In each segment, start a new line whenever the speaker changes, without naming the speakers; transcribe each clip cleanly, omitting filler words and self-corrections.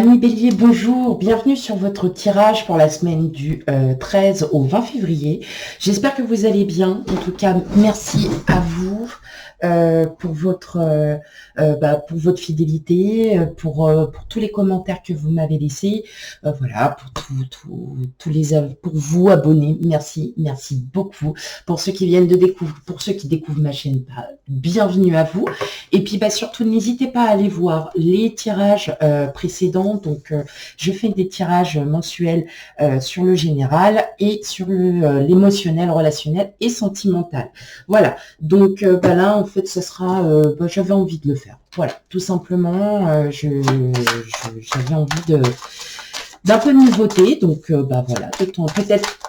Ami Bélier, bonjour, bienvenue sur votre tirage pour la semaine du 13 au 20 février. J'espère que vous allez bien. En tout cas, merci à vous pour votre fidélité, pour tous les commentaires que vous m'avez laissés. Voilà, pour vous abonnés, merci beaucoup. Pour ceux qui viennent de découvrir, pour ceux qui découvrent ma chaîne, bienvenue à vous. Et puis surtout, n'hésitez pas à aller voir les tirages précédents. Donc, je fais des tirages mensuels sur le général et sur l'émotionnel, relationnel et sentimental. Voilà. Donc là, en fait, ce sera, j'avais envie de le faire. Voilà, tout simplement, j'avais envie d'un peu de nouveauté. Donc, voilà, peut-être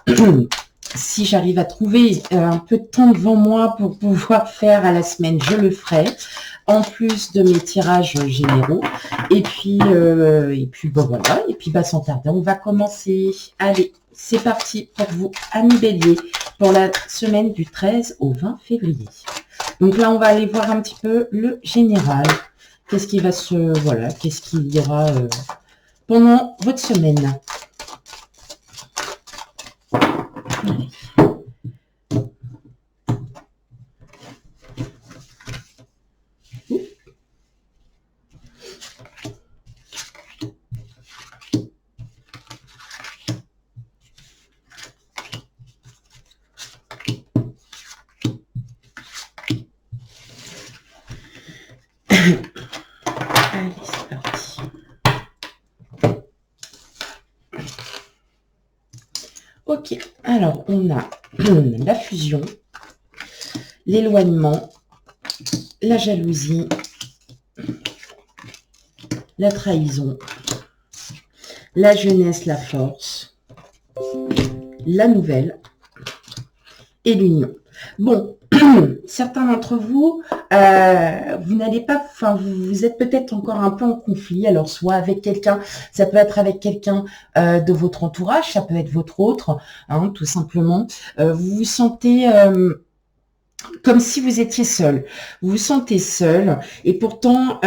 si j'arrive à trouver un peu de temps devant moi pour pouvoir faire à la semaine, je le ferai. En plus de mes tirages généraux. Et puis voilà. Et puis, sans tarder, on va commencer. Allez, c'est parti pour vous, amis Bélier, pour la semaine du 13 au 20 février. Donc là, on va aller voir un petit peu le général. Qu'est-ce qu'il y aura pendant votre semaine. Allez. Allez, c'est parti. Ok, alors on a la fusion, l'éloignement, la jalousie, la trahison, la jeunesse, la force, la nouvelle et l'union. Bon, certains d'entre vous, vous n'allez pas, vous êtes peut-être encore un peu en conflit. Alors, soit avec quelqu'un, ça peut être avec quelqu'un de votre entourage, ça peut être votre autre, tout simplement. Vous vous sentez comme si vous étiez seul. Vous vous sentez seul et pourtant,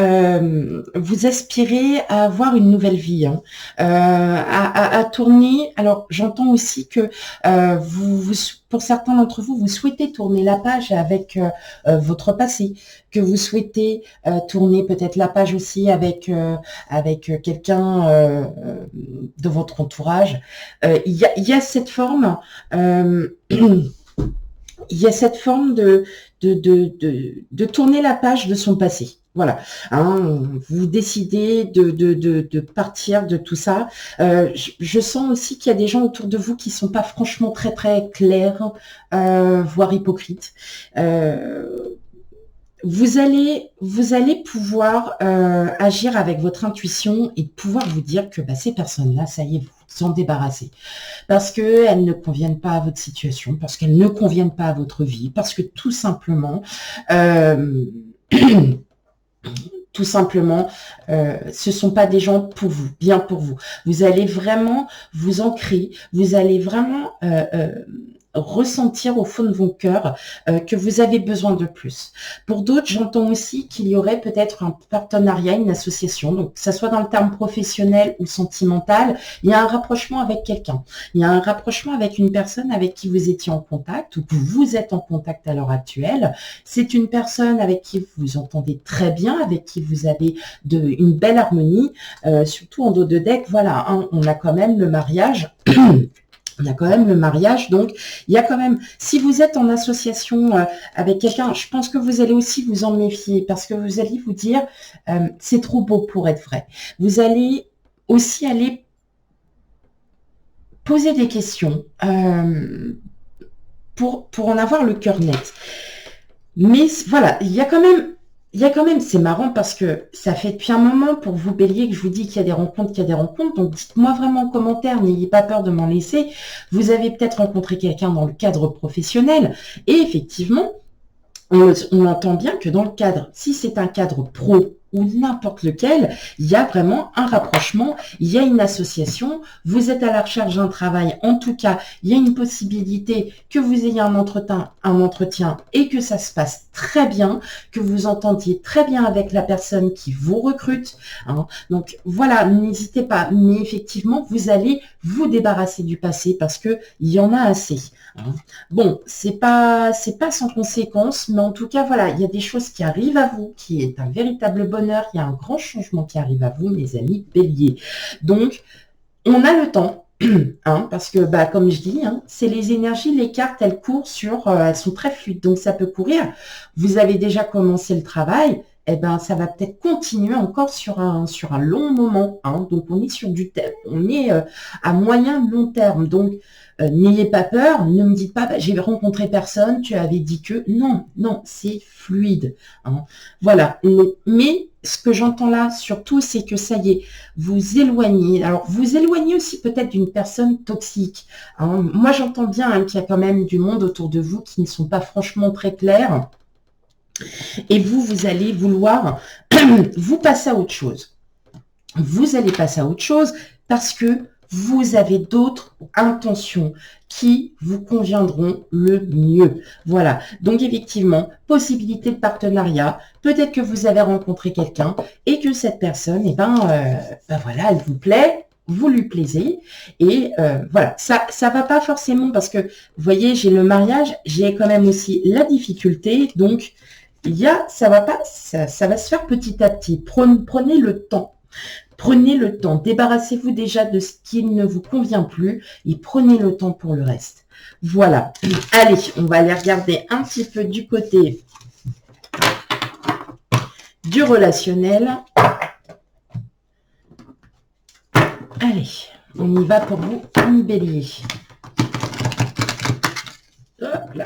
vous aspirez à avoir une nouvelle vie, à tourner. Alors, j'entends aussi que pour certains d'entre vous, vous souhaitez tourner la page avec votre passé, que vous souhaitez tourner peut-être la page aussi avec quelqu'un de votre entourage. Il y a cette forme... il y a cette forme de tourner la page de son passé. Voilà, vous décidez de partir de tout ça. Je sens aussi qu'il y a des gens autour de vous qui sont pas franchement très très clairs, voire hypocrites. Vous allez pouvoir agir avec votre intuition et pouvoir vous dire que ces personnes-là, ça y est, vous en débarrassez. Parce qu'elles ne conviennent pas à votre situation, parce qu'elles ne conviennent pas à votre vie, parce que tout simplement, ce sont pas des gens pour vous, bien pour vous. Vous allez vraiment vous ancrer, vous allez vraiment... ressentir au fond de vos cœurs que vous avez besoin de plus. Pour d'autres, j'entends aussi qu'il y aurait peut-être un partenariat, une association, donc que ça soit dans le terme professionnel ou sentimental, il y a un rapprochement avec quelqu'un. Il y a un rapprochement avec une personne avec qui vous étiez en contact ou que vous êtes en contact à l'heure actuelle. C'est une personne avec qui vous vous entendez très bien, avec qui vous avez une belle harmonie, surtout en dos de deck. Voilà, on a quand même le mariage. On a quand même le mariage, donc il y a quand même, si vous êtes en association avec quelqu'un, je pense que vous allez aussi vous en méfier parce que vous allez vous dire, c'est trop beau pour être vrai. Vous allez aussi aller poser des questions pour en avoir le cœur net. Mais voilà, il y a quand même, c'est marrant parce que ça fait depuis un moment pour vous Bélier que je vous dis qu'il y a des rencontres, donc dites-moi vraiment en commentaire, n'ayez pas peur de m'en laisser. Vous avez peut-être rencontré quelqu'un dans le cadre professionnel et effectivement, on entend bien que dans le cadre, si c'est un cadre pro, ou n'importe lequel, il y a vraiment un rapprochement, il y a une association, vous êtes à la recherche d'un travail, en tout cas, il y a une possibilité que vous ayez un entretien et que ça se passe très bien, que vous entendiez très bien avec la personne qui vous recrute. Hein. Donc voilà, n'hésitez pas, mais effectivement, vous allez vous débarrasser du passé parce que il y en a assez. Hein. Bon, c'est pas sans conséquence, mais en tout cas, voilà, il y a des choses qui arrivent à vous, qui est un véritable bonheur, il y a un grand changement qui arrive à vous, mes amis béliers. Donc, on a le temps, hein, parce que, bah, comme je dis, hein, c'est les énergies, les cartes, elles courent elles sont très fluides, donc ça peut courir. Vous avez déjà commencé le travail, eh ben, ça va peut-être continuer encore sur un long moment. Hein, donc, on est sur on est à moyen long terme. Donc, n'ayez pas peur, ne me dites pas, bah, j'ai rencontré personne, tu avais dit que... Non, non, c'est fluide. Hein. Voilà. Mais ce que j'entends là, surtout, c'est que ça y est, vous éloignez. Alors, vous éloignez aussi peut-être d'une personne toxique. Hein. Moi, j'entends bien hein, qu'il y a quand même du monde autour de vous qui ne sont pas franchement très clairs. Et vous allez vouloir vous passer à autre chose. Vous allez passer à autre chose parce que vous avez d'autres intentions qui vous conviendront le mieux. Voilà. Donc, effectivement, possibilité de partenariat. Peut-être que vous avez rencontré quelqu'un et que cette personne, eh ben voilà, elle vous plaît, vous lui plaisez. Et voilà, ça va pas forcément parce que, vous voyez, j'ai le mariage, j'ai quand même aussi la difficulté. Donc, ça va se faire petit à petit. Prenez le temps. Prenez le temps. Débarrassez-vous déjà de ce qui ne vous convient plus et prenez le temps pour le reste. Voilà. Allez, on va aller regarder un petit peu du côté du relationnel. Allez, on y va pour vous, ami bélier. Hop là.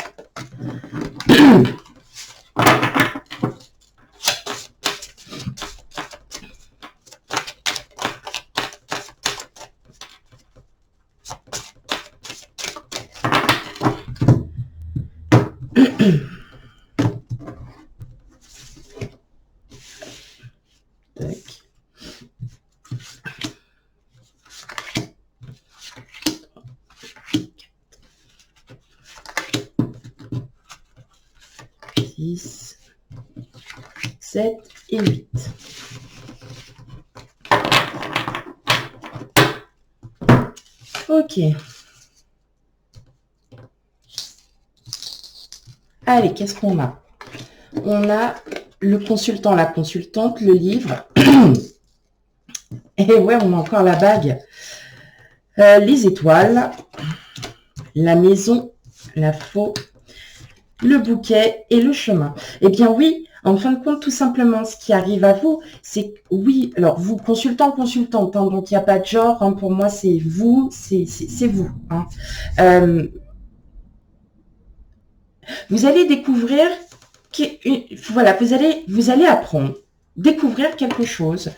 6, 7 et 8. Ok. Allez, qu'est-ce qu'on a? On a le consultant, la consultante, le livre. Et ouais, on a encore la bague. Les étoiles, la maison, la faux, le bouquet et le chemin. Eh bien oui, en fin de compte, tout simplement, ce qui arrive à vous, c'est que oui, alors vous, consultant, consultante, hein, donc il n'y a pas de genre, hein, pour moi, c'est vous, c'est vous. Hein. Vous allez découvrir, voilà, vous allez apprendre, découvrir quelque chose.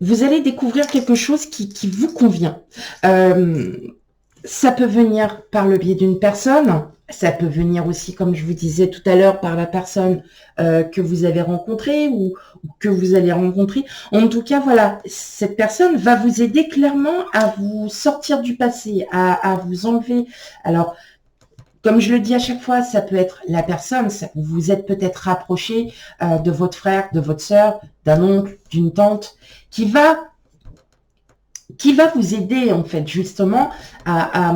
Vous allez découvrir quelque chose qui vous convient. Ça peut venir par le biais d'une personne, ça peut venir aussi, comme je vous disais tout à l'heure, par la personne que vous avez rencontrée ou que vous allez rencontrer. En tout cas, voilà, cette personne va vous aider clairement à vous sortir du passé, à vous enlever. Alors, comme je le dis à chaque fois, ça peut être la personne, vous vous êtes peut-être rapproché de votre frère, de votre sœur, d'un oncle, d'une tante, qui va vous aider, en fait, justement, à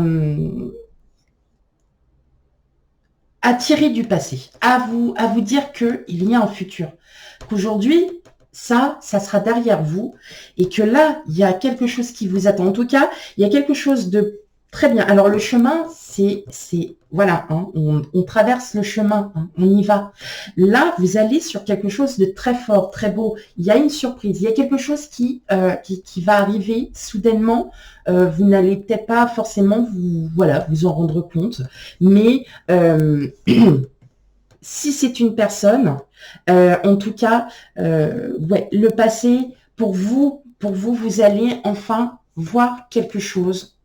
tirer du passé, à vous dire qu'il y a un futur, qu'aujourd'hui, ça sera derrière vous, et que là, il y a quelque chose qui vous attend. En tout cas, il y a quelque chose de très bien. Alors, le chemin, c'est voilà, hein, on traverse le chemin, hein, on y va. Là, vous allez sur quelque chose de très fort, très beau. Il y a une surprise, il y a quelque chose qui va arriver soudainement. Vous n'allez peut-être pas forcément vous en rendre compte, mais si c'est une personne, en tout cas, ouais, le passé, pour vous, vous allez enfin voir quelque chose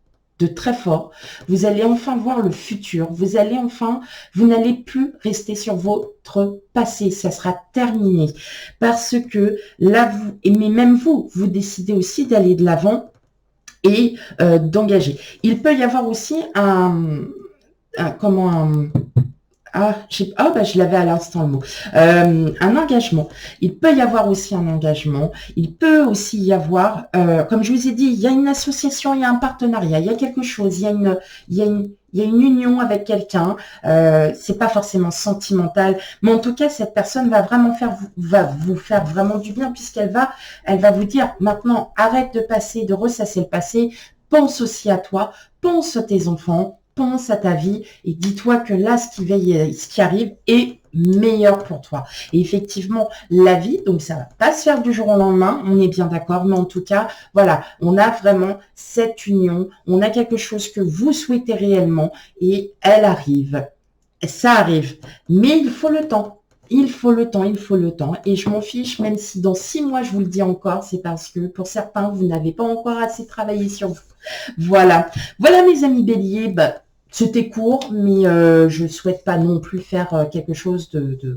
de très fort. Vous allez enfin voir le futur. Vous allez enfin, vous n'allez plus rester sur votre passé. Ça sera terminé. Parce que là, mais même vous, vous décidez aussi d'aller de l'avant et d'engager. Il peut y avoir aussi je l'avais à l'instant le mot. Un engagement. Il peut y avoir aussi un engagement. Il peut aussi y avoir, comme je vous ai dit, il y a une association, il y a un partenariat, il y a quelque chose, il y a une union avec quelqu'un. C'est pas forcément sentimental, mais en tout cas, cette personne va vraiment va vous faire vraiment du bien elle va vous dire maintenant, arrête de passer, de ressasser le passé. Pense aussi à toi, pense à tes enfants. Pense à ta vie et dis-toi que là, ce qui arrive est meilleur pour toi. Et effectivement, la vie, donc ça va pas se faire du jour au lendemain, on est bien d'accord, mais en tout cas, voilà, on a vraiment cette union, on a quelque chose que vous souhaitez réellement et elle arrive. Ça arrive, mais il faut le temps. Il faut le temps, il faut le temps. Et je m'en fiche, même si dans 6 mois, je vous le dis encore, c'est parce que pour certains, vous n'avez pas encore assez travaillé sur vous. Voilà. Voilà mes amis béliers, c'était court, mais je ne souhaite pas non plus faire quelque chose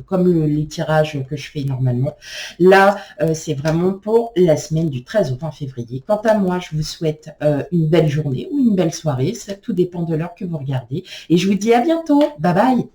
comme les tirages que je fais normalement. Là, c'est vraiment pour la semaine du 13 au 20 février. Quant à moi, je vous souhaite une belle journée ou une belle soirée. Ça tout dépend de l'heure que vous regardez. Et je vous dis à bientôt. Bye bye.